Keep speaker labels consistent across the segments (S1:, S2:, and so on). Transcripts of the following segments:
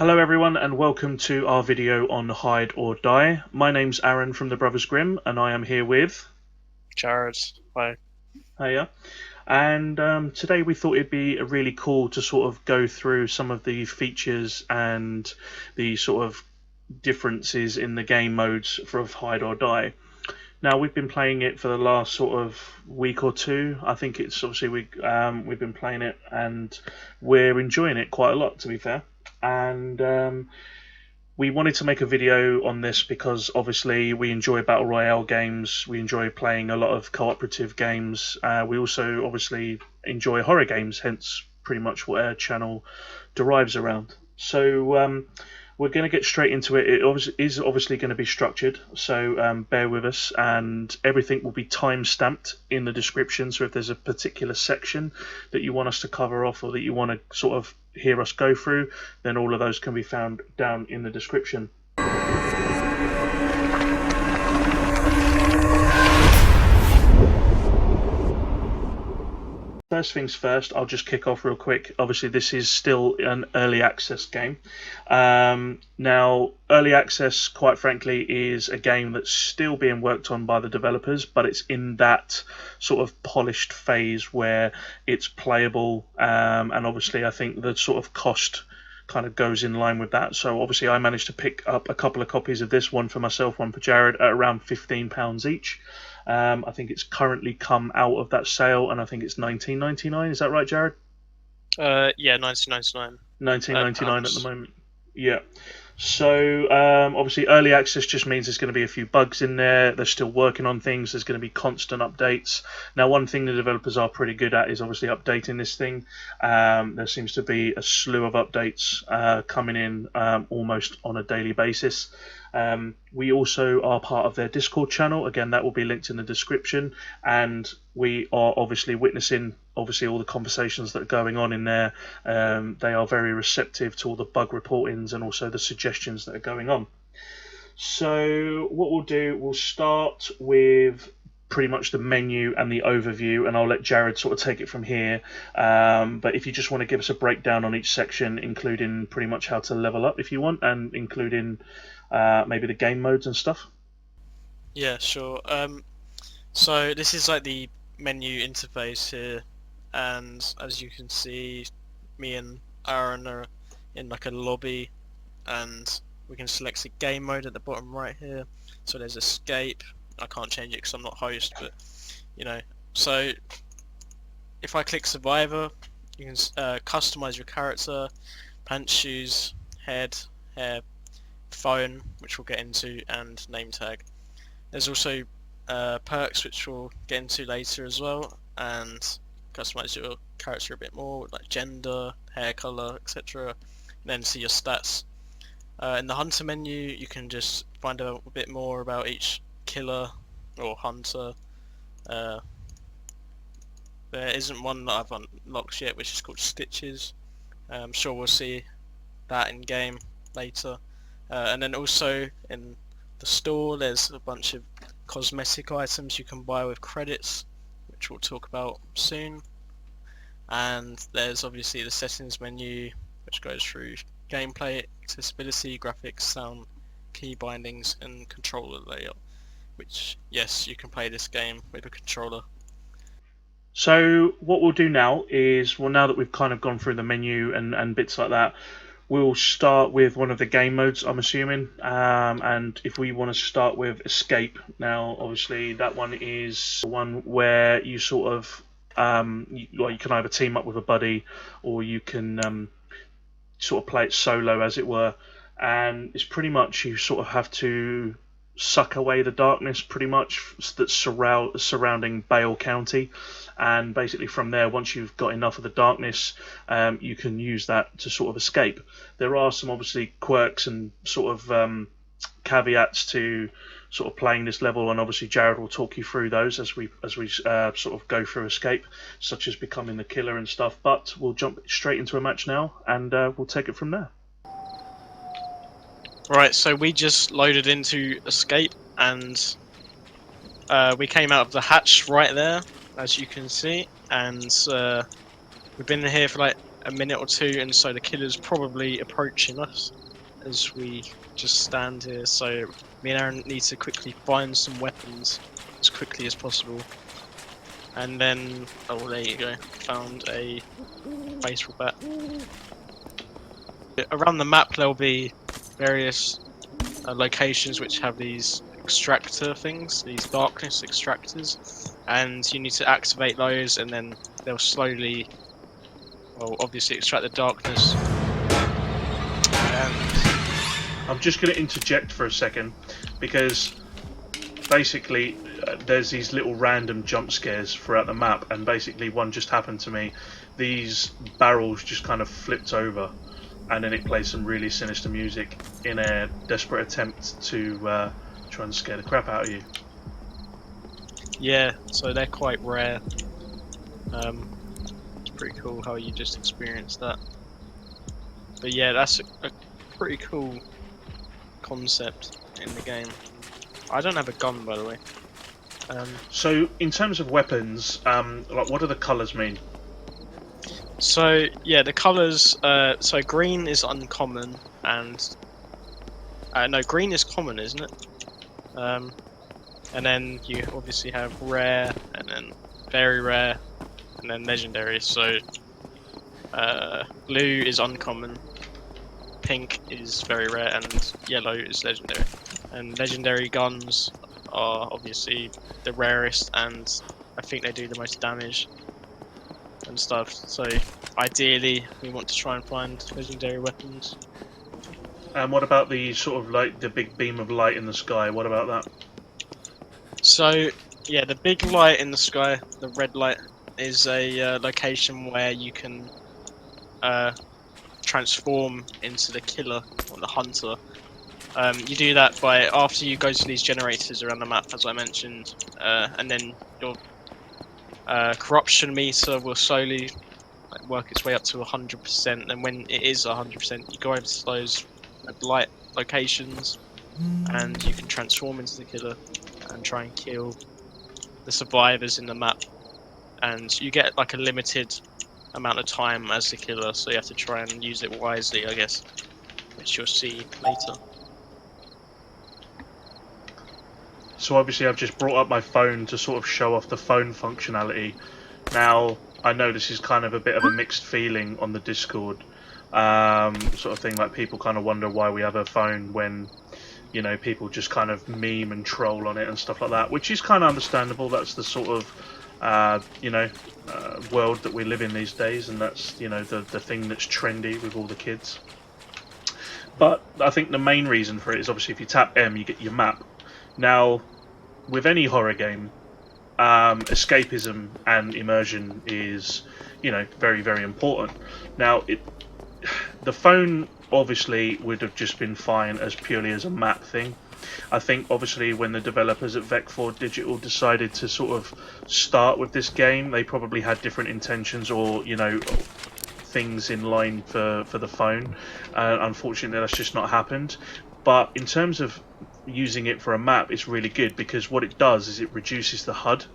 S1: Hello everyone and welcome to our video on Hide or Die. My name's Aaron from the Brothers Grimm and I am here with...
S2: Jared. Hi.
S1: Hiya. And today we thought it'd be really cool to sort of go through some of the features and the sort of differences in the game modes for Hide or Die. Now we've been playing it for the last sort of week or two. I think it's obviously we've been playing it and we're enjoying it quite a lot, to be fair. And we wanted to make a video on this because obviously we enjoy battle royale games, we enjoy playing a lot of cooperative games, we also obviously enjoy horror games, hence pretty much what our channel derives around. So we're going to get straight into it. It is obviously going to be structured, so bear with us, and everything will be time stamped in the description. So if there's a particular section that you want us to cover off or that you want to sort of hear us go through, then all of those can be found down in the description. First things first, I'll just kick off real quick. Obviously, this is still an early access game. Now, early access, quite frankly, is a game that's still being worked on by the developers, but it's in that sort of polished phase where it's playable. And obviously, I think the sort of cost kind of goes in line with that. So obviously, I managed to pick up a couple of copies of this, one for myself, one for Jared, at around £15 each. I think it's currently come out of that sale, and I think it's $19.99. Is that right, Jared?
S2: Yeah, $19.99.
S1: $19.99 at the moment. Yeah. So obviously, early access just means there's going to be a few bugs in there. They're still working on things. There's going to be constant updates. Now, one thing the developers are pretty good at is obviously updating this thing. There seems to be a slew of updates coming in almost on a daily basis. We also are part of their Discord channel. Again, that will be linked in the description, and we are obviously witnessing all the conversations that are going on in there. They are very receptive to all the bug reportings and also the suggestions that are going on. So what we'll do, we'll start with pretty much the menu and the overview, and I'll let Jared sort of take it from here. But if you just want to give us a breakdown on each section, including pretty much how to level up if you want, and including maybe the game modes and stuff.
S2: Yeah, sure. So this is like the menu interface here, and as you can see, me and Aaron are in like a lobby, and we can select the game mode at the bottom right here. So there's escape. I can't change it because I'm not host, but you know. So if I click survivor, you can customize your character, pants, shoes, head, hair, phone, which we'll get into, and name tag. There's also perks, which we'll get into later as well, and customize your character a bit more, like gender, hair color, etc. And then see your stats. In the hunter menu, you can just find out a bit more about each killer or hunter. There isn't one that I've unlocked yet, which is called Stitches. I'm sure we'll see that in game later. And then also in the store, there's a bunch of cosmetic items you can buy with credits, which we'll talk about soon. And there's obviously the settings menu, which goes through gameplay, accessibility, graphics, sound, key bindings, and controller layout. Which, yes, you can play this game with a controller.
S1: So what we'll do now is, well, now that we've kind of gone through the menu and bits like that, we'll start with one of the game modes, I'm assuming, and if we want to start with escape, now obviously that one is one where you sort of, you can either team up with a buddy or you can sort of play it solo, as it were, and it's pretty much you sort of have to suck away the darkness pretty much that's surrounding Bale County, and basically from there, once you've got enough of the darkness, you can use that to sort of escape. There are some obviously quirks and sort of caveats to sort of playing this level, and obviously Jared will talk you through those as we sort of go through escape, such as becoming the killer and stuff. But we'll jump straight into a match now, and we'll take it from there.
S2: Right, so we just loaded into escape, and we came out of the hatch right there, as you can see, and we've been here for like a minute or two, and so the killer's probably approaching us as we just stand here. So me and Aaron need to quickly find some weapons as quickly as possible. And then, oh, there you go, found a baseball bat. Around the map there'll be various locations which have these extractor things, these darkness extractors, and you need to activate those, and then they'll slowly, well, obviously extract the darkness. And
S1: I'm just going to interject for a second, because basically there's these little random jump scares throughout the map, and basically one just happened to me. These barrels just kind of flipped over, and then it plays some really sinister music in a desperate attempt to try and scare the crap out of you.
S2: yeah, so they're quite rare. It's pretty cool how you just experienced that. But yeah, that's a pretty cool concept in the game. I don't have a gun, by the way.
S1: So in terms of weapons, like, what do the colours mean?
S2: So yeah, the colours. So green is uncommon, and no, green is common, isn't it? And then you obviously have rare, and then very rare, and then legendary. So blue is uncommon, pink is very rare, and yellow is legendary. And legendary guns are obviously the rarest, and I think they do the most damage and stuff. So ideally, we want to try and find legendary weapons.
S1: And what about the sort of like the big beam of light in the sky? What about that?
S2: So yeah, the big light in the sky, the red light, is a location where you can transform into the killer or the hunter. You do that by after you go to these generators around the map, as I mentioned, and then your corruption meter will slowly work its way up to 100%. And when it is 100%, you go over to those light locations, and you can transform into the killer and try and kill the survivors in the map. And you get like a limited amount of time as the killer, so you have to try and use it wisely, I guess, which you'll see later.
S1: So obviously I've just brought up my phone to sort of show off the phone functionality. Now, I know this is kind of a bit of a mixed feeling on the Discord, sort of thing, like people kind of wonder why we have a phone when, you know, people just kind of meme and troll on it and stuff like that, which is kind of understandable. That's the sort of, world that we live in these days, and that's, you know, the thing that's trendy with all the kids. But I think the main reason for it is obviously if you tap M, you get your map. Now, with any horror game, escapism and immersion is, you know, very, very important. Now, the phone obviously would have just been fine as purely as a map thing. I think obviously when the developers at Vecfourdigital decided to sort of start with this game, they probably had different intentions, or, you know, things in line for the phone. Unfortunately, that's just not happened. But in terms of using it for a map, it's really good, because what it does is it reduces the HUD,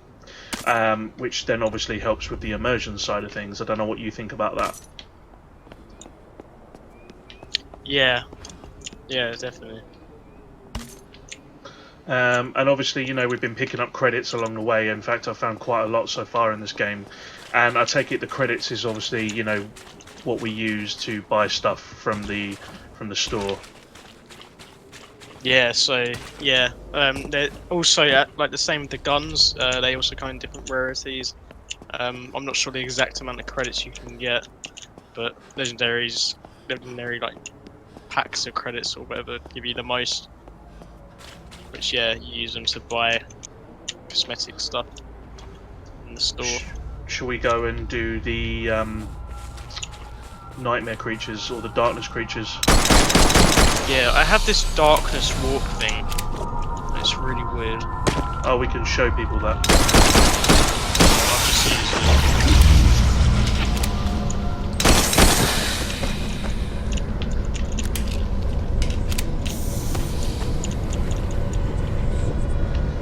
S1: which then obviously helps with the immersion side of things. I don't know what you think about that.
S2: Yeah, definitely.
S1: And obviously, you know, we've been picking up credits along the way. In fact, I've found quite a lot so far in this game, and I take it the credits is obviously, you know, what we use to buy stuff from the store.
S2: Yeah, so yeah, they're also like the same with the guns. They also come in different rarities. I'm not sure the exact amount of credits you can get, but legendary like packs of credits or whatever give you the most. Which, yeah, you use them to buy cosmetic stuff in the store.
S1: Shall we go and do the nightmare creatures or the darkness creatures?
S2: Yeah, I have this darkness walk thing. It's really weird.
S1: Oh, we can show people that.
S2: I'll just use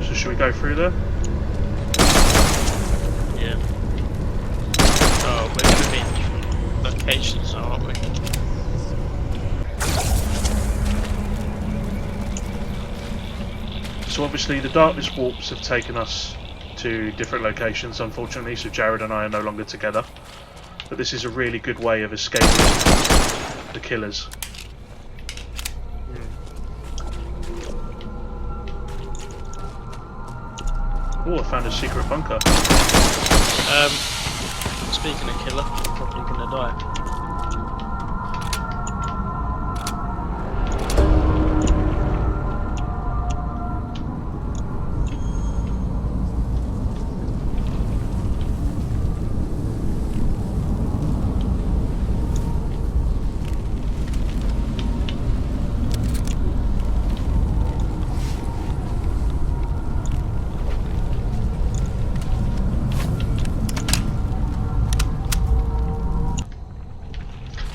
S1: So should we go through there?
S2: Yeah. Oh, we're gonna be in different locations now, aren't we?
S1: So obviously the darkness warps have taken us to different locations, unfortunately, so Jared and I are no longer together. But this is a really good way of escaping the killers. Oh, I found a secret bunker.
S2: Speaking of killer, I'm probably gonna die.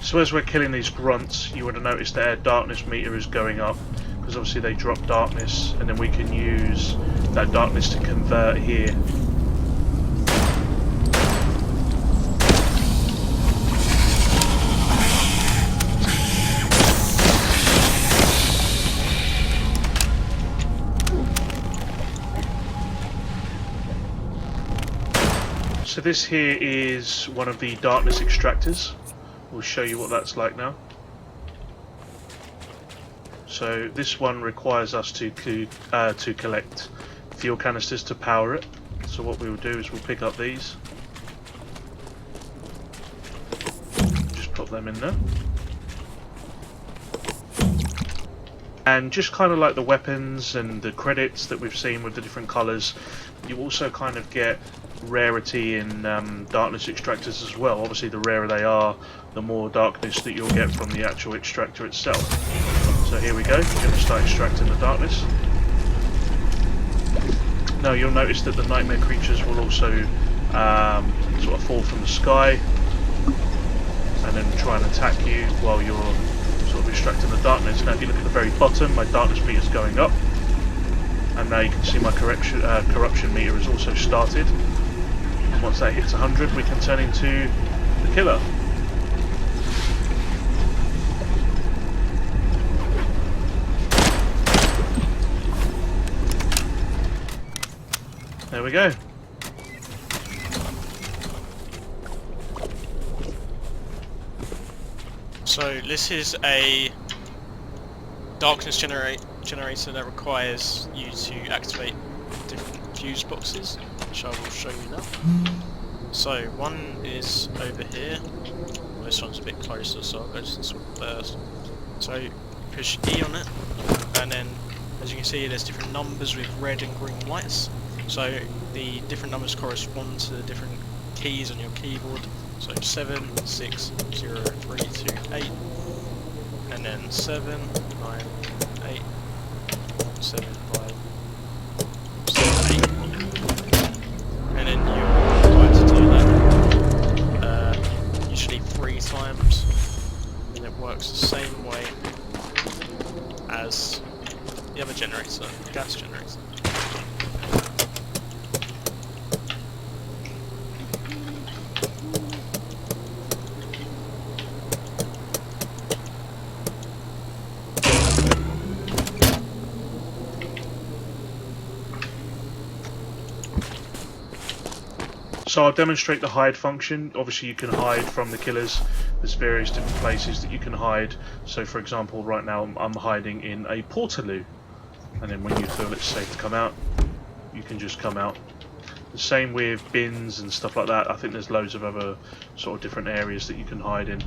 S1: So as we're killing these grunts, you would have noticed that our darkness meter is going up, because obviously they drop darkness, and then we can use that darkness to convert here. So this here is one of the darkness extractors. We'll show you what that's like now. So this one requires us to collect fuel canisters to power it. So what we will do is we'll pick up these, just put them in there, and just kind of like the weapons and the credits that we've seen with the different colours, you also kind of get rarity in darkness extractors as well. Obviously the rarer they are, the more darkness that you'll get from the actual extractor itself. So here we go, we're going to start extracting the darkness. Now you'll notice that the nightmare creatures will also sort of fall from the sky and then try and attack you while you're sort of extracting the darkness. Now if you look at the very bottom, my darkness meter is going up, and now you can see my corruption meter has also started. And once that hits 100, we can turn into the killer. There we go.
S2: So this is a darkness generator that requires you to activate different fuse boxes, which I will show you now. So one is over here. Well, this one's a bit closer, so I'll go to this one first. So you push E on it, and then as you can see there's different numbers with red and green lights. So the different numbers correspond to the different keys on your keyboard. So 7, 6, 0, 3, 2, 8, and then 7, 9, 8, 7, 5, 7, 8. And then you're going to do that usually 3 times, and it works the same way as the other generator, the gas generator.
S1: So I'll demonstrate the hide function. Obviously you can hide from the killers. There's various different places that you can hide. So for example, right now I'm hiding in a portaloo. And then when you feel it's safe to come out, you can just come out. The same with bins and stuff like that. I think there's loads of other sort of different areas that you can hide in.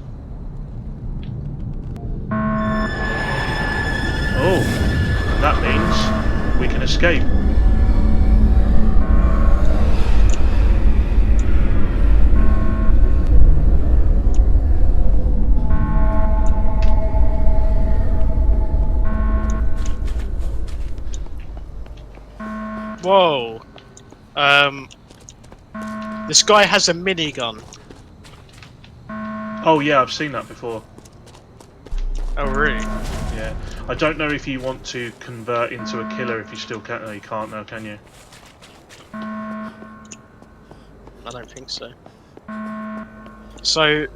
S1: Oh, and that means we can escape.
S2: Whoa! This guy has a minigun.
S1: Oh yeah, I've seen that before.
S2: Oh really?
S1: Yeah. I don't know if you want to convert into a killer if you still can't. No, you can't now, can you?
S2: I don't think so. So,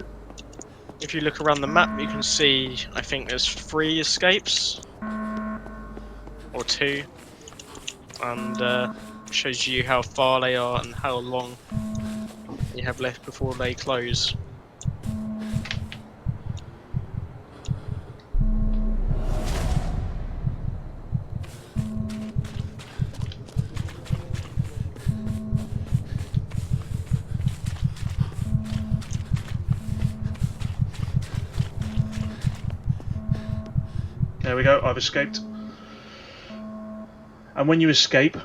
S2: if you look around the map, you can see, I think there's 3 escapes. Or 2. And shows you how far they are and how long you have left before they close.
S1: There we go, I've escaped. And when you escape,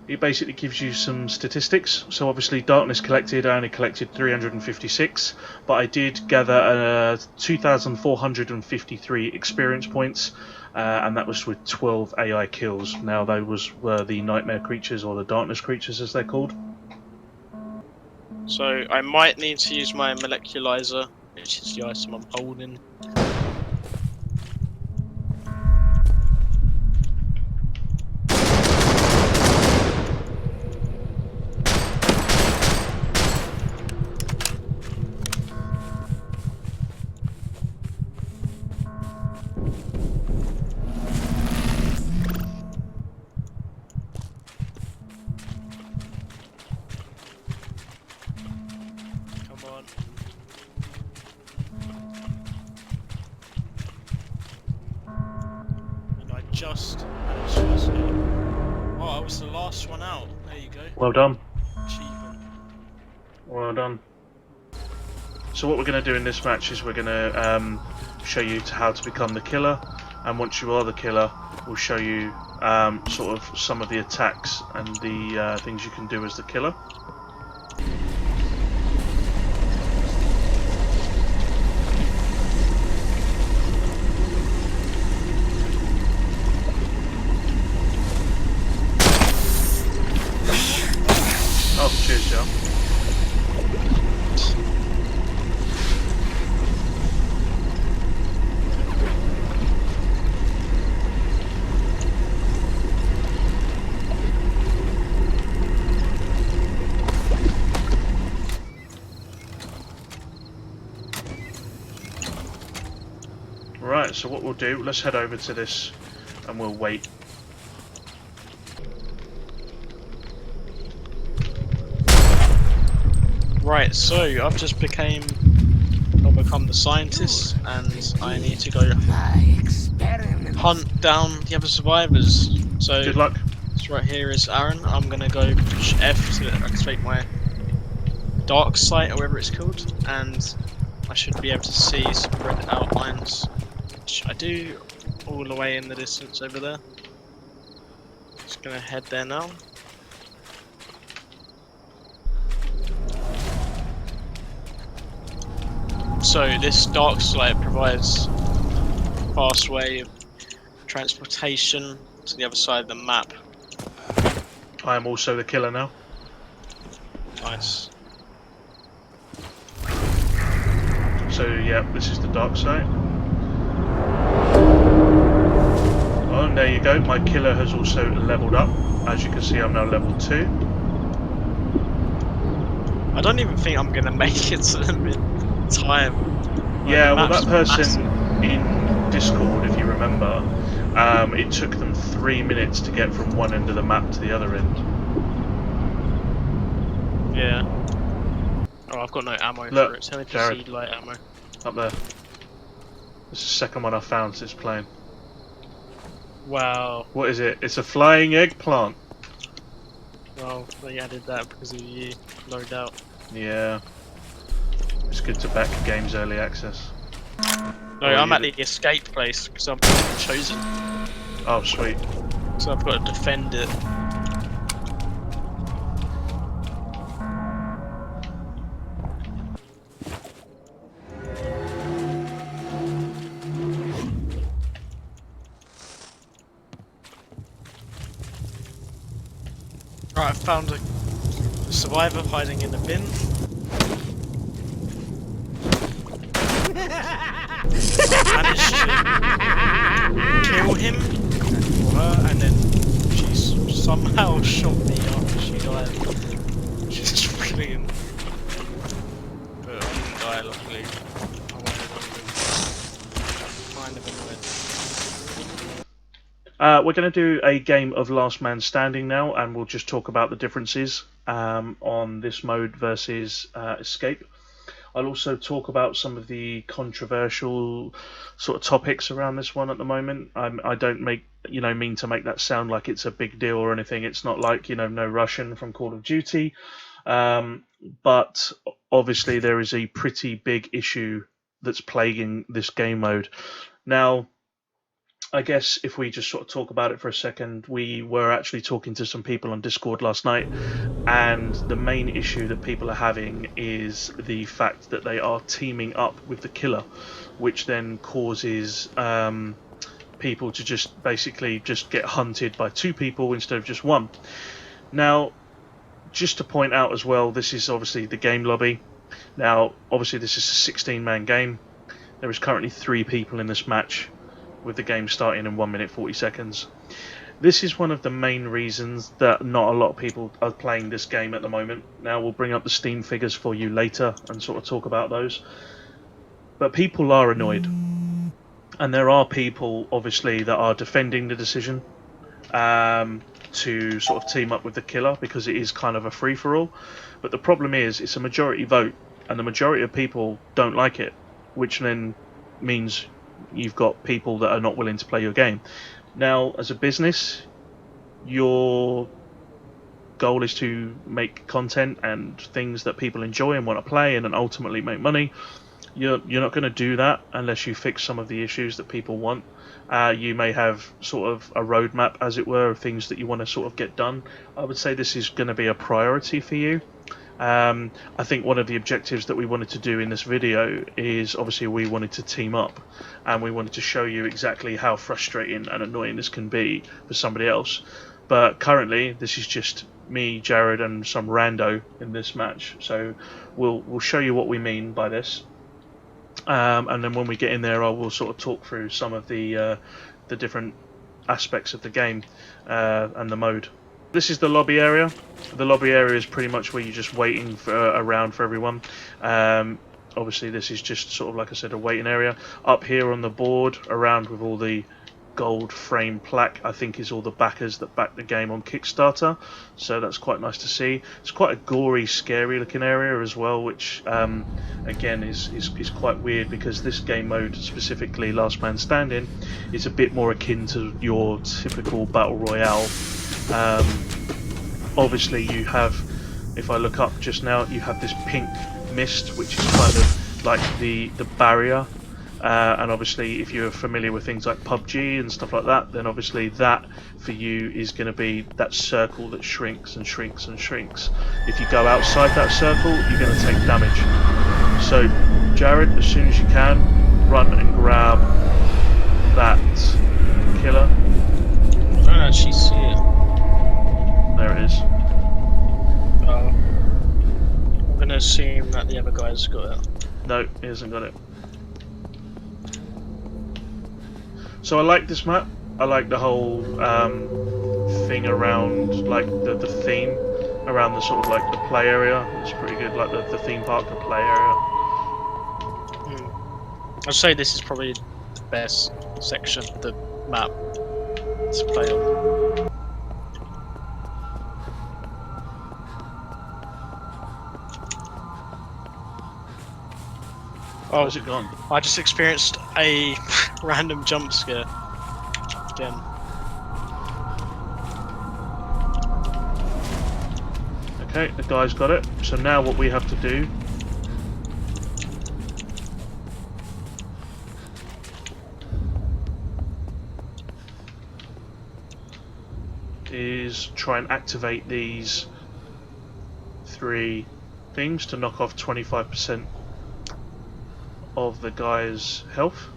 S1: it basically gives you some statistics. So obviously darkness collected, I only collected 356, but I did gather 2,453 experience points, and that was with 12 AI kills. Now those were the nightmare creatures, or the darkness creatures as they're called.
S2: So I might need to use my moleculizer, which is the item I'm holding. Come on. And I just managed to escape. Oh, I was the last one out. There you go.
S1: Well done.
S2: Achievement.
S1: Well done. So what we're going to do in this match is we're going to show you how to become the killer, and once you are the killer, we'll show you sort of some of the attacks and the things you can do as the killer. Oh, cheers, Joe. Right, so what we'll do, let's head over to this and we'll wait.
S2: Right, so I've just become the scientist, and I need to go hunt down the other survivors. So
S1: Good luck.
S2: this right here is Aaron. I'm gonna go push F to activate my dark sight, or whatever it's called, and I should be able to see some red outlines, which I do all the way in the distance over there. Just gonna head there now. So this dark sight provides a fast way of transportation to the other side of the map.
S1: I am also the killer now.
S2: Nice.
S1: So yeah, this is the dark side. Oh, and there you go. My killer has also leveled up. As you can see, I'm now level 2.
S2: I don't even think I'm gonna make it to the time.
S1: Yeah,
S2: the
S1: well, that
S2: map's
S1: person
S2: massive.
S1: in Discord, if you remember, it took them 3 minutes to get from one end of the map to the other end.
S2: Yeah. Oh, I've got no ammo
S1: Look,
S2: for it. Tell me to
S1: Jared.
S2: see light ammo.
S1: Up there. This is the second one I found since playing.
S2: Wow.
S1: What is it? It's a flying eggplant.
S2: Well, they added that because of you, no doubt.
S1: Yeah. It's good to back games early access.
S2: No,
S1: Oh,
S2: I'm
S1: you
S2: at the escape place because I'm chosen.
S1: Oh, sweet.
S2: So I've got to defend it. Right, I found a survivor hiding in a bin. I managed to kill him, or her, and then she's somehow shot me after she died. She's brilliant. But I didn't die, luckily. I wanted
S1: We're going to do a game of Last Man Standing now, and we'll just talk about the differences on this mode versus Escape. I'll also talk about some of the controversial sort of topics around this one at the moment. I don't mean to make that sound like it's a big deal or anything. It's not like no Russian from Call of Duty, but obviously there is a pretty big issue that's plaguing this game mode. Now, I guess if we just sort of talk about it for a second, we were actually talking to some people on Discord last night, and the main issue that people are having is the fact that they are teaming up with the killer, which then causes people to just basically just get hunted by two people instead of just one. Now, just to point out as well, this is obviously the game lobby. Now, obviously this is a 16-man game. There is currently 3 people in this match, with the game starting in 1 minute 40 seconds. This is one of the main reasons that not a lot of people are playing this game at the moment. Now, we'll bring up the Steam figures for you later and sort of talk about those. But people are annoyed. And there are people, obviously, that are defending the decision to sort of team up with the killer, because it is kind of a free-for-all. But the problem is, it's a majority vote, and the majority of people don't like it, which then means you've got people that are not willing to play your game. Now, as a business, your goal is to make content and things that people enjoy and want to play and then ultimately make money. You're not going to do that unless you fix some of the issues that people want. You may have sort of a roadmap, as it were, of things that you want to sort of get done. I would say this is going to be a priority for you. I think one of the objectives that we wanted to do in this video is, obviously, we wanted to team up, and we wanted to show you exactly how frustrating and annoying this can be for somebody else. But currently, this is just me, Jared, and some rando in this match. So we'll show you what we mean by this, and then when we get in there, I will sort of talk through some of the different aspects of the game and the mode. This is the lobby area. The lobby area is pretty much where you're just waiting around for everyone. Obviously, this is just sort of, like I said, a waiting area. Up here on the board, around with all the gold frame plaque, I think is all the backers that back the game on Kickstarter. So that's quite nice to see. It's quite a gory, scary looking area as well, which again is quite weird, because this game mode, specifically Last Man Standing, is a bit more akin to your typical Battle Royale. Obviously you have, if I look up just now, you have this pink mist, which is kind of like the barrier, and obviously if you're familiar with things like PUBG and stuff like that, then obviously that for you is going to be that circle that shrinks and shrinks and shrinks. If you go outside that circle, you're going to take damage. So Jared, as soon as you can, run and grab that killer.
S2: I don't actually see it.
S1: There it is.
S2: I'm going to assume that the other guy's got it.
S1: No, he hasn't got it. So I like this map. I like the whole thing around, like the theme around the sort of like the play area. It's pretty good, like the theme park, the play area.
S2: I'd say this is probably the best section of the map to play on.
S1: Oh, is it gone?
S2: I just experienced a random jump scare again.
S1: Okay, the guy's got it. So now what we have to do is try and activate these 3 things to knock off 25% of the guy's health.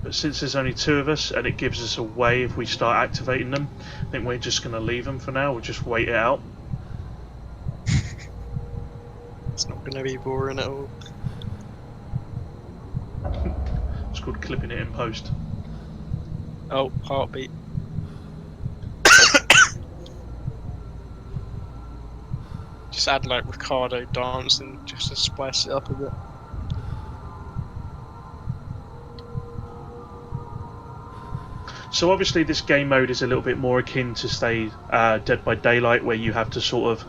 S1: But since there's only 2 of us and it gives us a way if we start activating them, I think we're just going to leave them for now. We'll just wait it out.
S2: It's not going to be boring at all.
S1: It's called clipping it in post.
S2: Oh, heartbeat. Just add like Ricardo dancing just to spice it up a bit.
S1: So obviously this game mode is a little bit more akin to, say, Dead by Daylight, where you have to sort of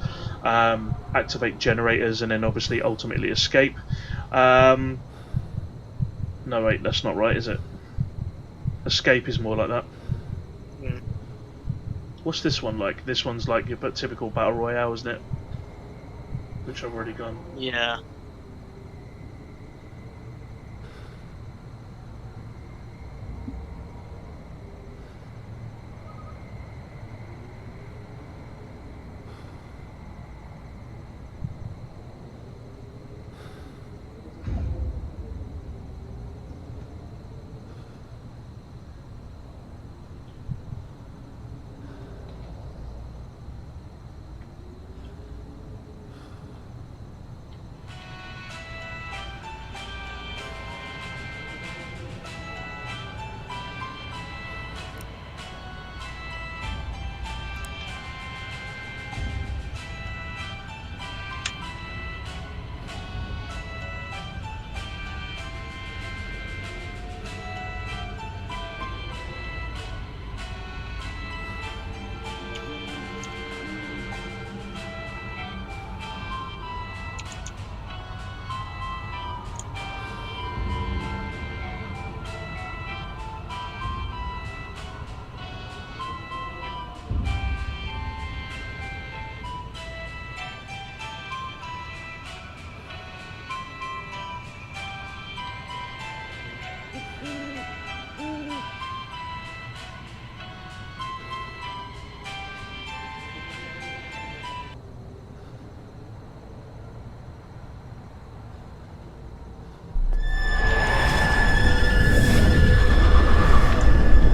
S1: activate generators and then obviously ultimately escape. No, wait, that's not right, is it? Escape is more like that.
S2: Mm.
S1: What's this one like? This one's like your typical battle royale, isn't it? Which I've already gone.
S2: Yeah.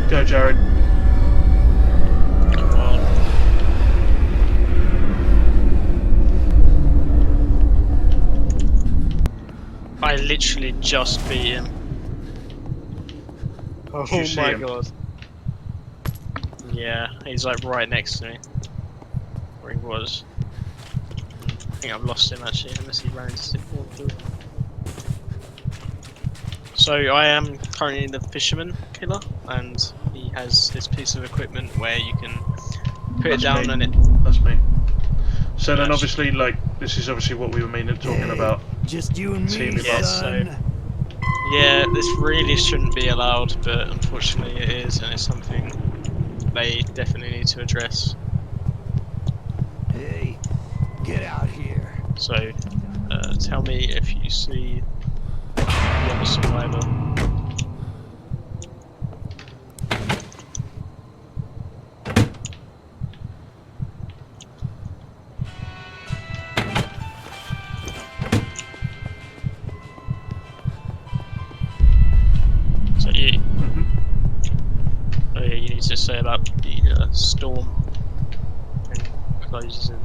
S1: Go, Jared.
S2: Come on. I literally just beat him. Oh
S1: Did you see
S2: my
S1: him?
S2: god. Yeah, he's like right next to me. Where he was. I think I've lost him actually, unless he ran into the. So I am currently the fisherman killer, and he has this piece of equipment where you can put it down
S1: me.
S2: and it.
S1: That's me. So then,
S2: Yes.
S1: obviously, like this is obviously what we were meaning talking about.
S3: Just you and me,
S1: Teaming
S2: Yeah,
S3: son.
S2: Yeah, this really shouldn't be allowed, but unfortunately it is, and it's something they definitely need to address.
S3: Hey, get out here.
S2: So, tell me if you see the other survivor. So you.
S1: Mhm.
S2: Oh yeah, you need to say about the storm and closes in.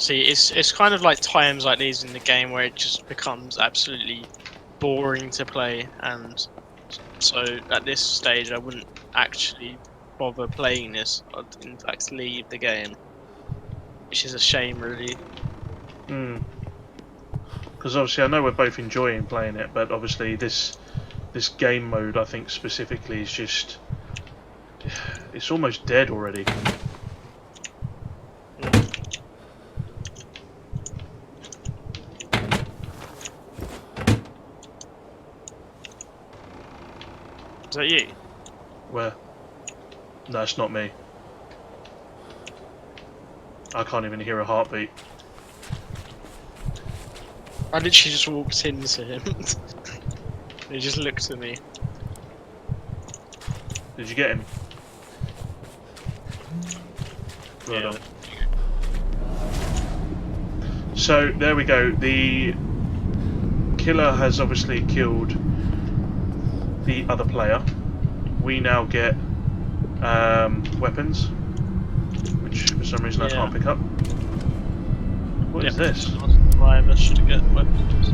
S2: See, it's kind of like times like these in the game where it just becomes absolutely boring to play, and so at this stage I wouldn't actually bother playing this. I'd in fact leave the game, which is a shame really.
S1: Because obviously I know we're both enjoying playing it, but obviously this game mode, I think specifically, is just it's almost dead already.
S2: Is that you?
S1: Where? No, it's not me. I can't even hear a heartbeat.
S2: I literally just walked into him. He just looked at me.
S1: Did you get him? Well
S2: Yeah.
S1: done. So there we go. The killer has obviously killed the other player. We now get weapons, which for some reason I can't pick up. What is this?
S2: Survivor should get weapons.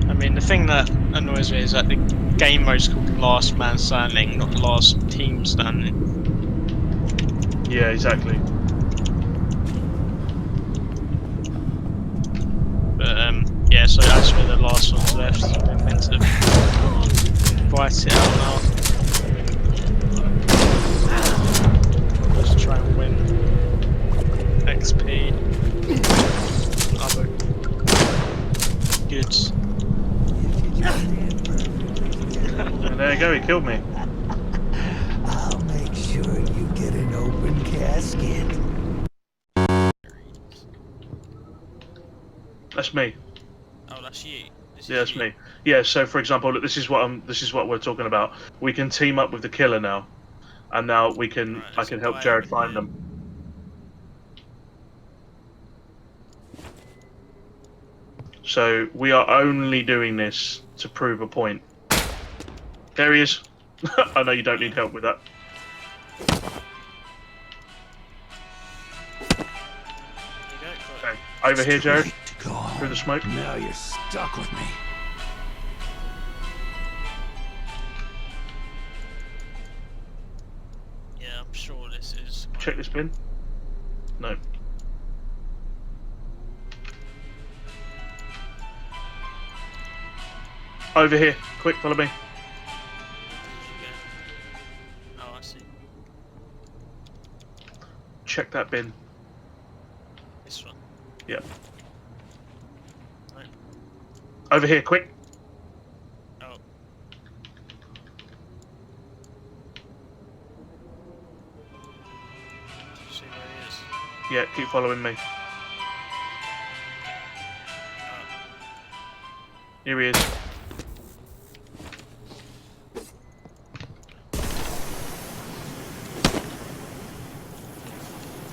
S2: I mean, the thing that annoys me is that the game mode's called Last Man Standing, not Last Team Standing.
S1: Yeah, exactly.
S2: But yeah, so as we're the last ones left, we're meant to fight it out now. Just try and win XP and other goods.
S1: And there you go, he killed me.
S3: I'll make sure you get an open casket.
S1: That's me.
S2: Oh, that's you.
S1: Yeah, that's me. Yeah. So, for example, look, this is what we're talking about. We can team up with the killer now, and now we can.
S2: Right,
S1: I can help Jared find them. So we are only doing this to prove a point. There he is. I know you don't need help with that. Okay. Over here, Jared. Through the smoke.
S3: Now you're stuck with me.
S2: Yeah, I'm sure this is.
S1: Check this bin. No. Over here. Quick, follow me.
S2: Oh, I see.
S1: Check that bin.
S2: This one.
S1: Yeah.
S2: Right.
S1: Over here, quick.
S2: Oh. See where he is.
S1: Yeah, keep following me. Here he is.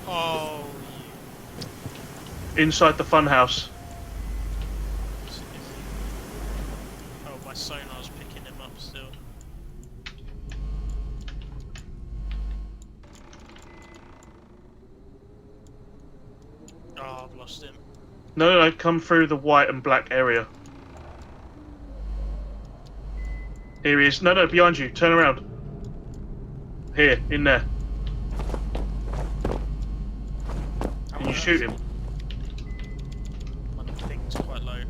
S2: Oh,
S1: Inside the funhouse.
S2: oh, my sonar's picking him up still. Oh, I've lost him.
S1: No, come through the white and black area. Here he is. No, behind you. Turn around. Here, in there. Can you shoot him?
S2: My thing's quite low.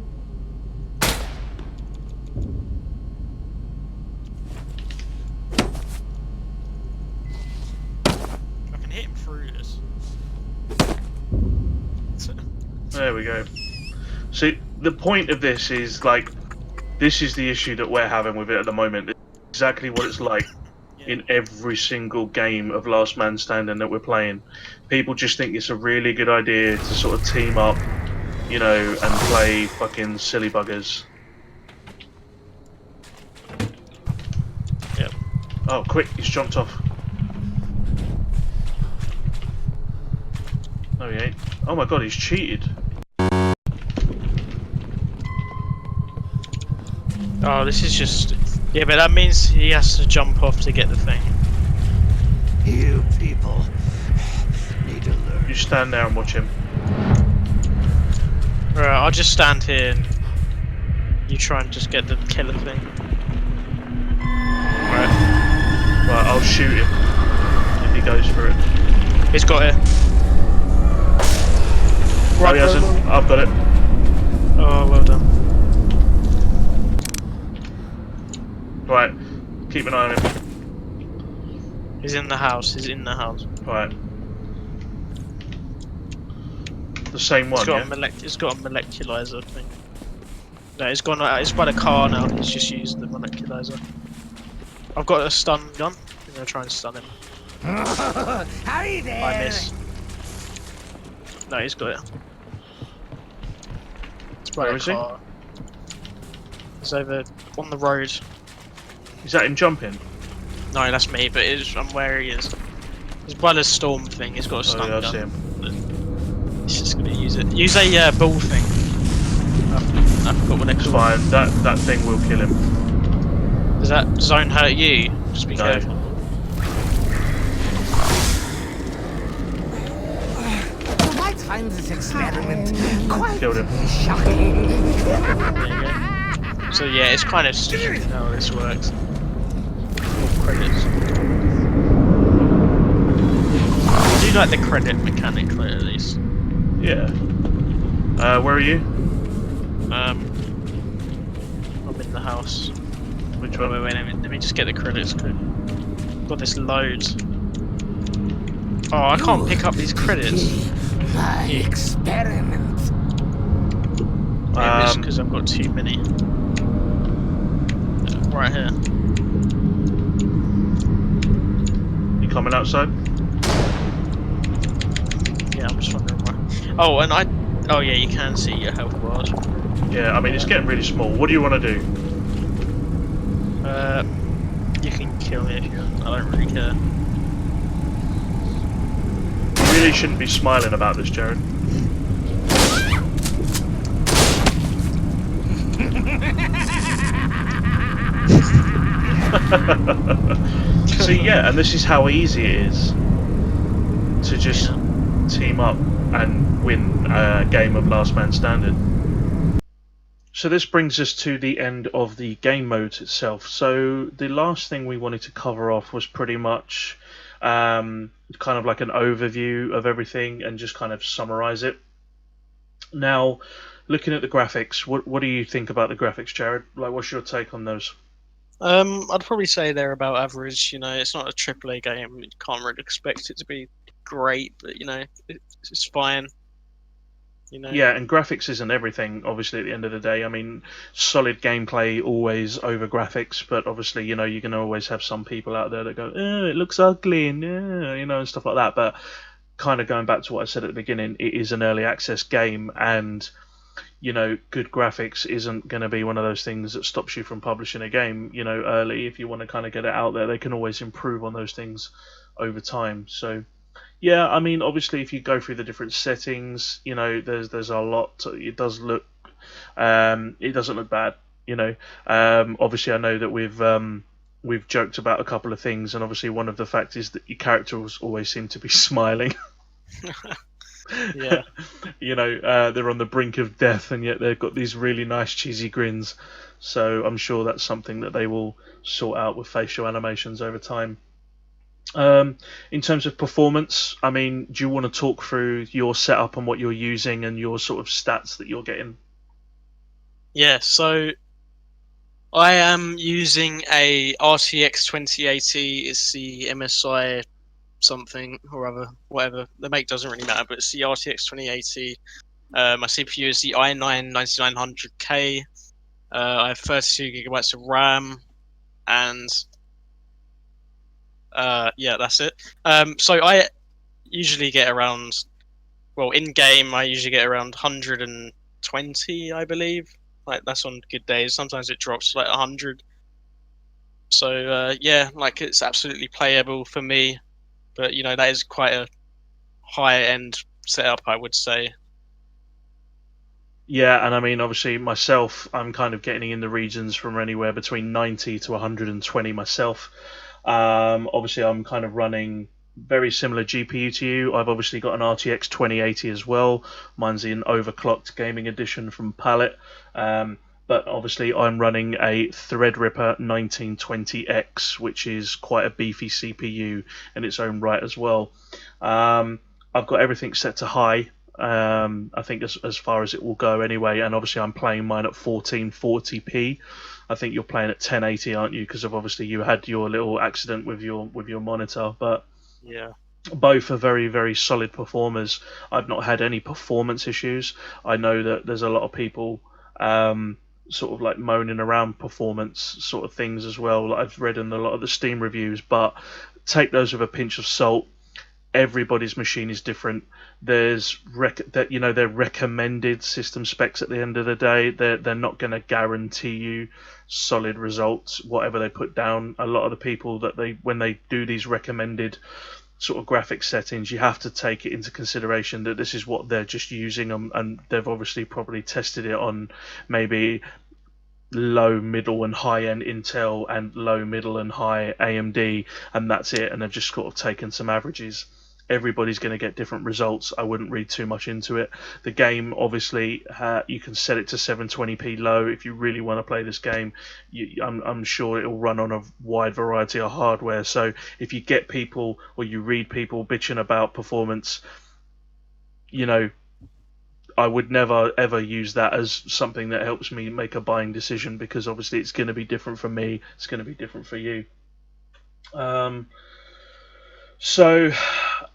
S2: I can hit him through this.
S1: There we go. See, the point of this is, like, this is the issue that we're having with it at the moment. It's exactly what it's like in every single game of Last Man Standing that we're playing. People just think it's a really good idea to sort of team up, you know, and play fucking silly buggers.
S2: Yep.
S1: Oh, quick, he's jumped off. No, he ain't. Oh my god, he's cheated.
S2: Oh, this is just... Yeah, but that means he has to jump off to get the thing.
S3: You people need to learn.
S1: You stand there and watch him.
S2: Right, I'll just stand here and you try and just get the killer thing.
S1: Right, I'll shoot him if he goes for it.
S2: He's got it.
S1: Oh, he hasn't. I've got it.
S2: Oh, well done.
S1: Right, keep an eye on him.
S2: He's in the house. He's in the house.
S1: Right. The same one, yeah?
S2: He's got a moleculizer thing. No, he's gone. He's by the car now. He's just used the moleculizer. I've got a stun gun. I'm gonna try and stun him.
S3: Hi there.
S2: I miss. No, he's got it. It's by
S1: Where
S2: the
S1: is he?
S2: car. He's over on the road.
S1: Is that him jumping?
S2: No, that's me, but I'm where he is. He's by the storm thing. He's got a stun
S1: I
S2: gun.
S1: see him.
S2: He's just gonna use it. Use a ball thing. I forgot what they're
S1: It's
S2: called.
S1: fine. That thing will kill him.
S2: Does that zone hurt you? Just be
S1: No.
S2: careful.
S3: Well, I timed this experiment quite
S1: Killed him.
S3: shocking.
S2: There you go. So yeah, it's kind of stupid how this works. Full credits. I do like the credit mechanic, right, at least.
S1: Yeah. Where are you?
S2: I'm in the house.
S1: Which
S2: Wait,
S1: one?
S2: wait, let me just get the credits quick. Got this loads. Oh, I can't pick up these credits.
S3: My experiment.
S2: Maybe it's because I've got too many. Right here.
S1: You coming outside?
S2: Yeah, I'm just wondering why. Oh, and oh yeah, you can see your health bars.
S1: Yeah, I mean, it's getting really small. What do you want to do?
S2: You can kill me if you want. I don't really care.
S1: You really shouldn't be smiling about this, Jared. So yeah, and this is how easy it is to just team up and win a game of Last Man Standing. So this brings us to the end of the game mode itself. So the last thing we wanted to cover off was pretty much kind of like an overview of everything and just kind of summarize it. Now, looking at the graphics, what do you think about the graphics, Jared? Like, what's your take on those?
S2: I'd probably say they're about average. You know, it's not a AAA game. You can't really expect it to be great, but you know, it's fine. You know.
S1: Yeah, and graphics isn't everything, obviously, at the end of the day. I mean, solid gameplay always over graphics, but obviously, you know, you can always have some people out there that go, it looks ugly, and, you know, and stuff like that. But kind of going back to what I said at the beginning, it is an early access game, and, you know, good graphics isn't going to be one of those things that stops you from publishing a game, you know, early. If you want to kind of get it out there, they can always improve on those things over time. So, yeah, I mean, obviously, if you go through the different settings, you know, there's a lot. It does look, it doesn't look bad, you know. Obviously, I know that we've joked about a couple of things, and obviously, one of the facts is that your characters always seem to be smiling.
S2: Yeah.
S1: You know, they're on the brink of death, and yet they've got these really nice cheesy grins. So I'm sure that's something that they will sort out with facial animations over time. In terms of performance, I mean, do you want to talk through your setup and what you're using and your sort of stats that you're getting?
S2: Yeah. So I am using a RTX 2080. It's the MSI something or other, whatever. The make doesn't really matter, but it's the RTX 2080. My CPU is the i9 9900K. I have 32 gigabytes of RAM, and yeah, that's it. So I usually get around, well, in game I usually get around 120, I believe. Like that's on good days. Sometimes it drops to like 100. So yeah, like it's absolutely playable for me. But you know that is quite a high-end setup, I would say.
S1: Yeah, and I mean, obviously, myself, I'm kind of getting in the regions from anywhere between 90 to 120 myself. Obviously, I'm kind of running very similar GPU to you. I've obviously got an RTX 2080 as well. Mine's the overclocked gaming edition from Palette. But obviously, I'm running a Threadripper 1920X, which is quite a beefy CPU in its own right as well. I've got everything set to high. I think as far as it will go anyway. And obviously, I'm playing mine at 1440p. I think you're playing at 1080, aren't you? Because of obviously you had your little accident with your monitor, but
S2: Yeah.
S1: both are very, very solid performers. I've not had any performance issues. I know that there's a lot of people sort of like moaning around performance sort of things as well. Like I've read in a lot of the Steam reviews, but take those with a pinch of salt. Everybody's machine is different. There's they're recommended system specs at the end of the day. They're not going to guarantee you solid results whatever they put down. A lot of the people that when they do these recommended sort of graphic settings, you have to take it into consideration that this is what they're just using, and they've obviously probably tested it on maybe low, middle, and high end Intel and low, middle, and high AMD, and that's it. And they've just sort of taken some averages. Everybody's going to get different results. I wouldn't read too much into it. The game, obviously, you can set it to 720p low if you really want to play this game. I'm sure it'll run on a wide variety of hardware. So if you get people or you read people bitching about performance, I would never ever use that as something that helps me make a buying decision, because obviously it's going to be different for me. It's going to be different for you. So,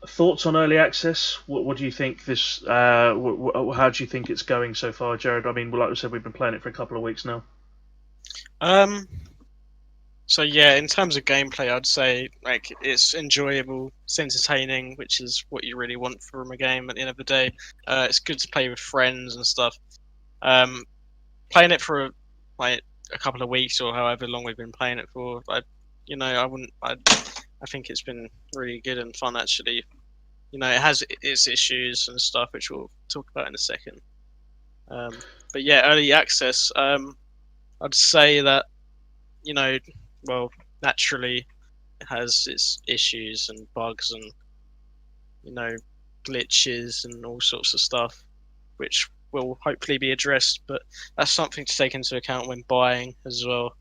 S1: thoughts on early access? What do you think this? How do you think it's going so far, Jared? I mean, like I said, we've been playing it for a couple of weeks now.
S2: So yeah, in terms of gameplay, I'd say like it's enjoyable, it's entertaining, which is what you really want from a game at the end of the day. It's good to play with friends and stuff. Playing it for like a couple of weeks or however long we've been playing it for, I think it's been really good and fun actually. It has its issues and stuff, which we'll talk about in a second. But yeah, early access. I'd say that well, naturally, it has its issues and bugs and glitches and all sorts of stuff, which will hopefully be addressed. But that's something to take into account when buying as well.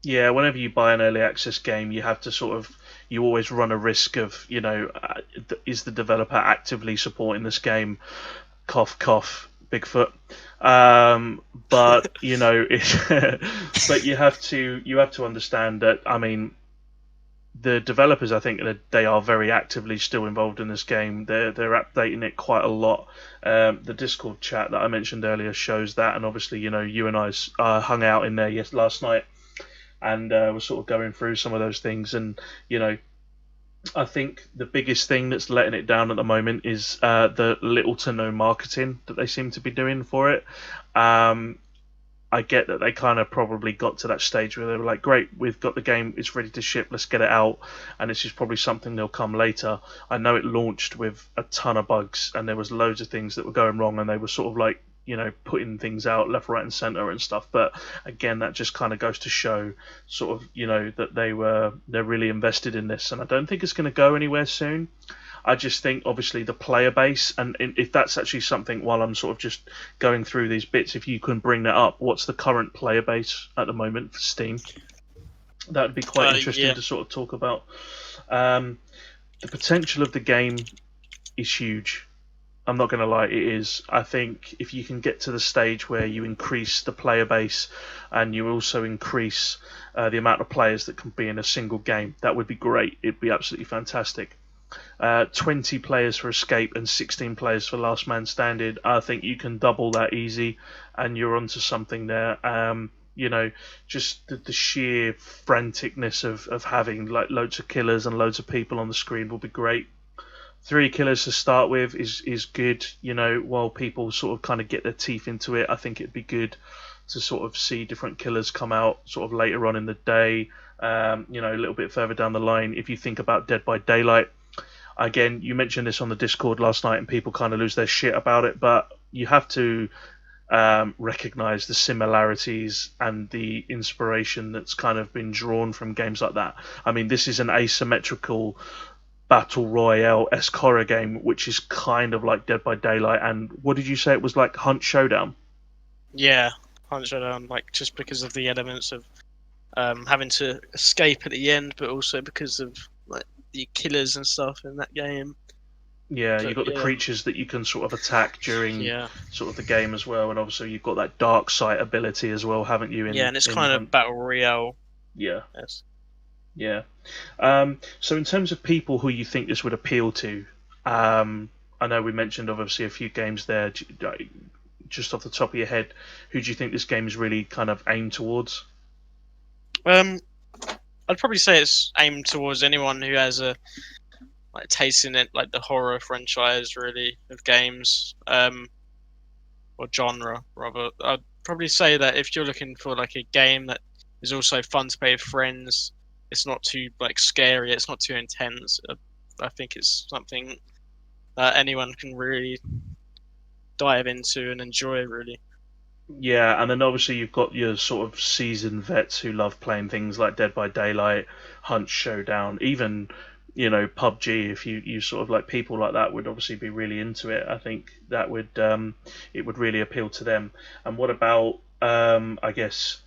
S1: Yeah, whenever you buy an early access game, you have to you always run a risk of, is the developer actively supporting this game? Cough, cough, Bigfoot. But but you have to understand that. I mean, the developers, I think they are very actively still involved in this game. They're updating it quite a lot. The Discord chat that I mentioned earlier shows that, and obviously, you and I hung out in there last night, and we're sort of going through some of those things. And I think the biggest thing that's letting it down at the moment is the little to no marketing that they seem to be doing for it. I get that they kind of probably got to that stage where they were like, great, we've got the game, it's ready to ship, let's get it out, and this is probably something that'll come later. I know it launched with a ton of bugs, and there was loads of things that were going wrong, and they were sort of like, putting things out left, right, and center and stuff. But again, that just kind of goes to show sort of, that they're really invested in this, and I don't think it's going to go anywhere soon. I just think, obviously, the player base, and if that's actually something, while I'm sort of just going through these bits, if you can bring that up, what's the current player base at the moment for Steam? That would be quite interesting to sort of talk about. The potential of the game is huge. I'm not going to lie, it is. I think if you can get to the stage where you increase the player base and you also increase the amount of players that can be in a single game, that would be great. It'd be absolutely fantastic. 20 players for Escape and 16 players for Last Man Standing. I think you can double that easy, and you're onto something there. Just the sheer franticness of having like loads of killers and loads of people on the screen will be great. 3 killers to start with is good. While people sort of kind of get their teeth into it, I think it'd be good to sort of see different killers come out sort of later on in the day. A little bit further down the line, if you think about Dead by Daylight. Again, you mentioned this on the Discord last night, and people kind of lose their shit about it, but you have to recognize the similarities and the inspiration that's kind of been drawn from games like that. I mean, this is an asymmetrical battle royale-esque horror game, which is kind of like Dead by Daylight. And what did you say it was like? Hunt Showdown?
S2: Yeah, Hunt Showdown, like just because of the elements of having to escape at the end, but also because of like the killers and stuff in that game.
S1: Yeah, you've
S2: But
S1: got the
S2: yeah,
S1: creatures that you can sort of attack during
S2: yeah,
S1: sort of the game as well, and obviously you've got that dark sight ability as well, haven't you?
S2: yeah, and it's
S1: In
S2: kind of
S1: Hunt.
S2: battle royale.
S1: Yeah,
S2: Yes.
S1: yeah. So in terms of people who you think this would appeal to, I know we mentioned obviously a few games there. Just off the top of your head, who do you think this game is really kind of aimed towards?
S2: Um, I'd probably say it's aimed towards anyone who has a like taste in it, like the horror franchise, really, of games, or genre rather. I'd probably say that if you're looking for like a game that is also fun to play with friends, it's not too like scary, it's not too intense. I think it's something that anyone can really dive into and enjoy, really.
S1: Yeah, and then obviously you've got your sort of seasoned vets who love playing things like Dead by Daylight, Hunt Showdown, even PUBG. If you sort of like people like that would obviously be really into it. I think that would it would really appeal to them. And what about I guess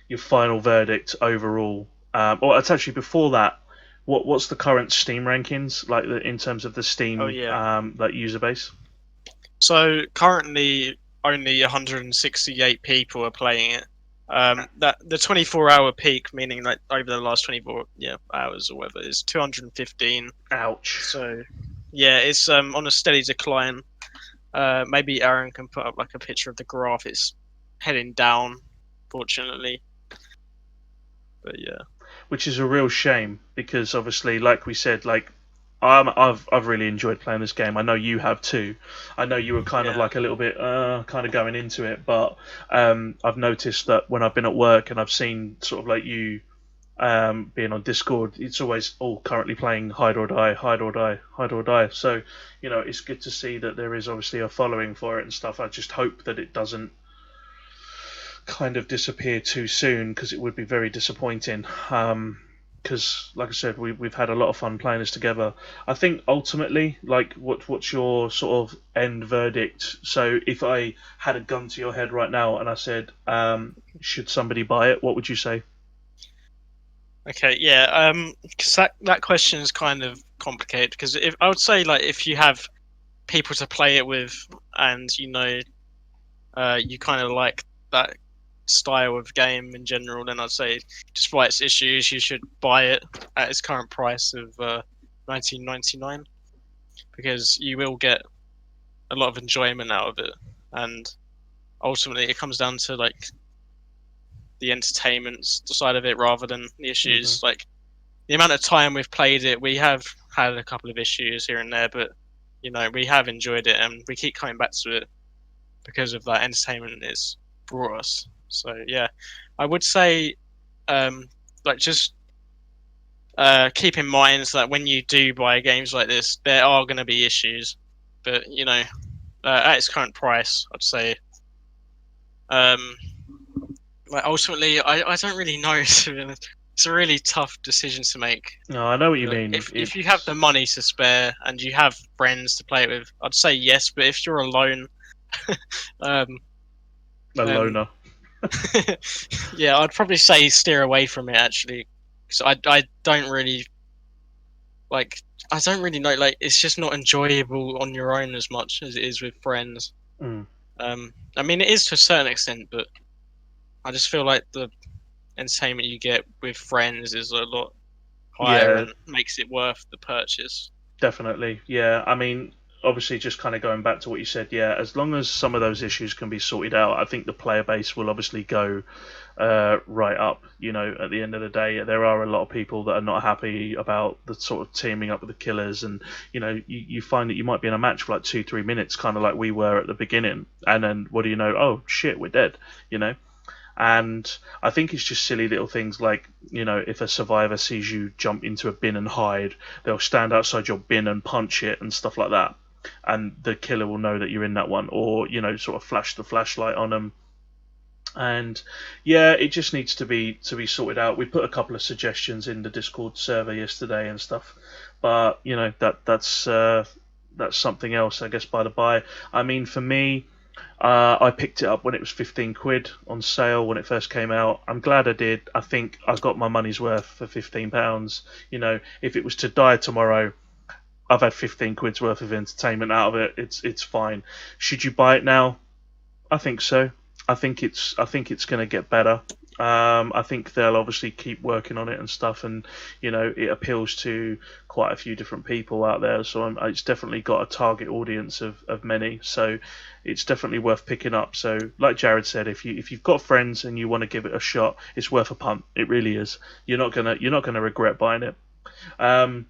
S1: your final verdict overall? Or it's actually before that. What's the current Steam rankings like in terms of the
S2: Oh
S1: Steam
S2: yeah.
S1: like user base?
S2: So currently only 168 people are playing it. That the 24-hour peak, meaning like over the last 24 hours or whatever, is 215.
S1: Ouch.
S2: So yeah, it's on a steady decline. Maybe Aaron can put up like a picture of the graph. It's heading down, fortunately. But yeah,
S1: Which is a real shame because obviously, like we said, like I've really enjoyed playing this game. I know you have too. I know you were kind of
S2: yeah,
S1: like a little bit kind of going into it, but I've noticed that when I've been at work and I've seen sort of like you being on Discord, it's always currently playing Hide or Die, Hide or Die, Hide or Die. So it's good to see that there is obviously a following for it and stuff. I just hope that it doesn't kind of disappear too soon because it would be very disappointing. Because, like I said, we've had a lot of fun playing this together. I think ultimately, like, what's your sort of end verdict? So, if I had a gun to your head right now and I said, should somebody buy it? What would you say?
S2: okay, yeah. 'Cause that question is kind of complicated because if I would say like if you have people to play it with and you kind of like that style of game in general, then I'd say, despite its issues, you should buy it at its current price of 19.99 because you will get a lot of enjoyment out of it, and ultimately it comes down to like the entertainment side of it rather than the
S1: Hmm.
S2: issues. Like the amount of time we've played it, we have had a couple of issues here and there, but we have enjoyed it and we keep coming back to it because of that entertainment it's brought us. So yeah, I would say like just keep in mind that when you do buy games like this, there are going to be issues, but at its current price, I'd say um, like ultimately, I don't really know. To be honest. It's a really tough decision to make.
S1: No, I know what you
S2: But
S1: mean.
S2: if you have the money to spare and you have friends to play it with, I'd say yes. But if you're alone, um,
S1: A
S2: then
S1: loner.
S2: yeah, I'd probably say steer away from it actually, because I don't really like. I don't really know. Like, it's just not enjoyable on your own as much as it is with friends.
S1: Mm.
S2: I mean, it is to a certain extent, but I just feel like the entertainment you get with friends is a lot higher
S1: Yeah,
S2: and makes it worth the purchase.
S1: definitely. Yeah, I mean, obviously, just kind of going back to what you said. Yeah, as long as some of those issues can be sorted out, I think the player base will obviously go right up. At the end of the day, there are a lot of people that are not happy about the sort of teaming up with the killers, and you find that you might be in a match for like 2-3 minutes, kind of like we were at the beginning, and then what do you know? Oh shit, we're dead. You know. And I think it's just silly little things like, if a survivor sees you jump into a bin and hide, they'll stand outside your bin and punch it and stuff like that. And the killer will know that you're in that one, or, sort of flash the flashlight on them. And yeah, it just needs to be sorted out. We put a couple of suggestions in the Discord server yesterday and stuff, but that's something else, I guess. By the by, I mean, for me, I picked it up when it was 15 quid on sale when it first came out. I'm glad I did. I think I got my money's worth for £15. If it was to die tomorrow, I've had 15 quid's worth of entertainment out of it. It's fine. Should you buy it now? I think so. I think it's going to get better. I think they'll obviously keep working on it and stuff, and it appeals to quite a few different people out there. So it's definitely got a target audience of many. So it's definitely worth picking up. So like Jared said, if you've got friends and you want to give it a shot, it's worth a punt. It really is. You're not gonna regret buying it. Um,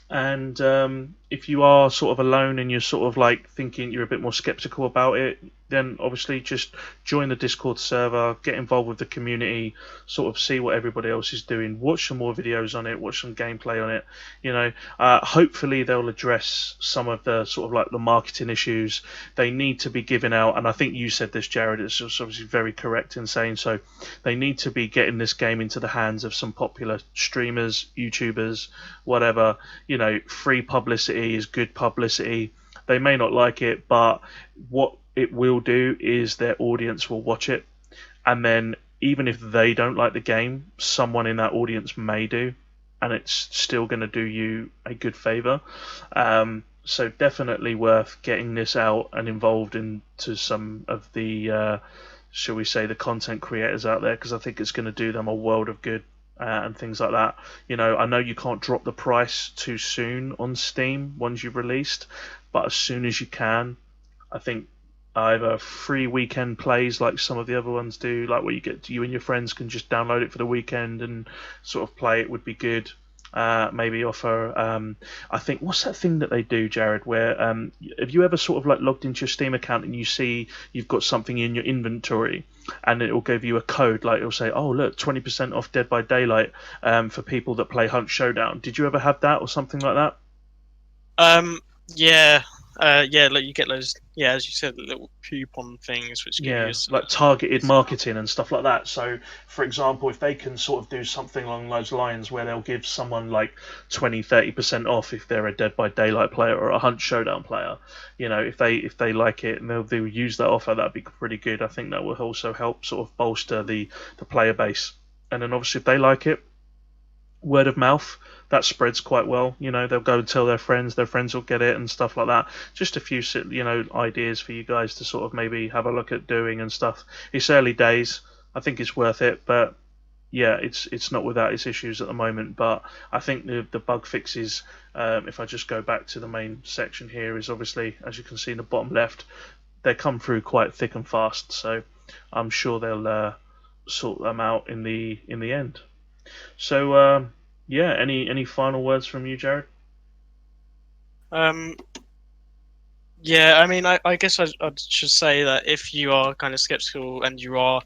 S1: and if you are sort of alone and you're sort of like thinking you're a bit more skeptical about it, then obviously just join the Discord server, get involved with the community, sort of see what everybody else is doing, watch some more videos on it, watch some gameplay on it. Hopefully they'll address some of the sort of like the marketing issues they need to be giving out. And I think you said this, Jared. It's obviously very correct in saying so. They need to be getting this game into the hands of some popular streamers, YouTubers, whatever. Free publicity is good publicity. They may not like it, but what it will do is their audience will watch it, and then even if they don't like the game, someone in that audience may do, and it's still going to do you a good favor. So definitely worth getting this out and involved into some of the, shall we say, the content creators out there, because I think it's going to do them a world of good. And things like that. I know you can't drop the price too soon on Steam once you've released, but as soon as you can, I think either free weekend plays like some of the other ones do, like where you and your friends can just download it for the weekend and sort of play it, would be good. Maybe offer. I think, what's that thing that they do, Jared? Where have you ever sort of like logged into your Steam account and you see you've got something in your inventory, and it will give you a code, like it'll say, "Oh look, 20% off Dead by Daylight for people that play Hunt Showdown." Did you ever have that or something like that?
S2: Yeah. Yeah, like you get those, yeah, as you said, little coupon things which give
S1: Yeah,
S2: you
S1: like targeted marketing and stuff like that. So, for example, if they can sort of do something along those lines where they'll give someone like 20-30% off if they're a Dead by Daylight player or a Hunt Showdown player, if they like it and they'll use that offer, that'd be pretty good. I think that will also help sort of bolster the player base. And then obviously if they like it, word of mouth, that spreads quite well. They'll go and tell their friends will get it and stuff like that. Just a few ideas for you guys to sort of maybe have a look at doing and stuff. It's early days. I think it's worth it, but yeah, it's not without its issues at the moment. But I think the bug fixes, if I just go back to the main section here, is obviously, as you can see in the bottom left, they come through quite thick and fast, so I'm sure they'll sort them out in the end. So yeah, any final words from you, Jared?
S2: Um, yeah, I mean, I guess I should say that if you are kind of skeptical and you are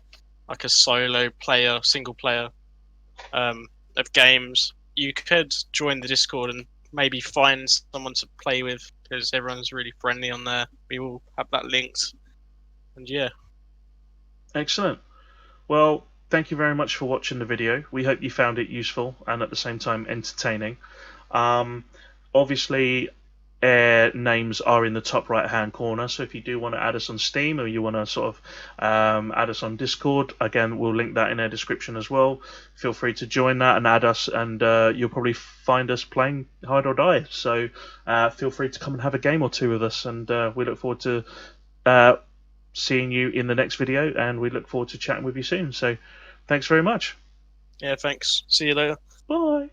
S2: like a solo player, single player of games, you could join the Discord and maybe find someone to play with, because everyone's really friendly on there. We will have that linked, and yeah.
S1: Excellent. Well, thank you very much for watching the video. We hope you found it useful and at the same time entertaining. Obviously, names are in the top right hand corner, so if you do want to add us on Steam or you want to sort of add us on Discord, again, we'll link that in our description as well. Feel free to join that and add us, and you'll probably find us playing Hide or Die. So feel free to come and have a game or two with us, and we look forward to seeing you in the next video, and we look forward to chatting with you soon. So thanks very much.
S2: Yeah, thanks. See you later.
S1: Bye.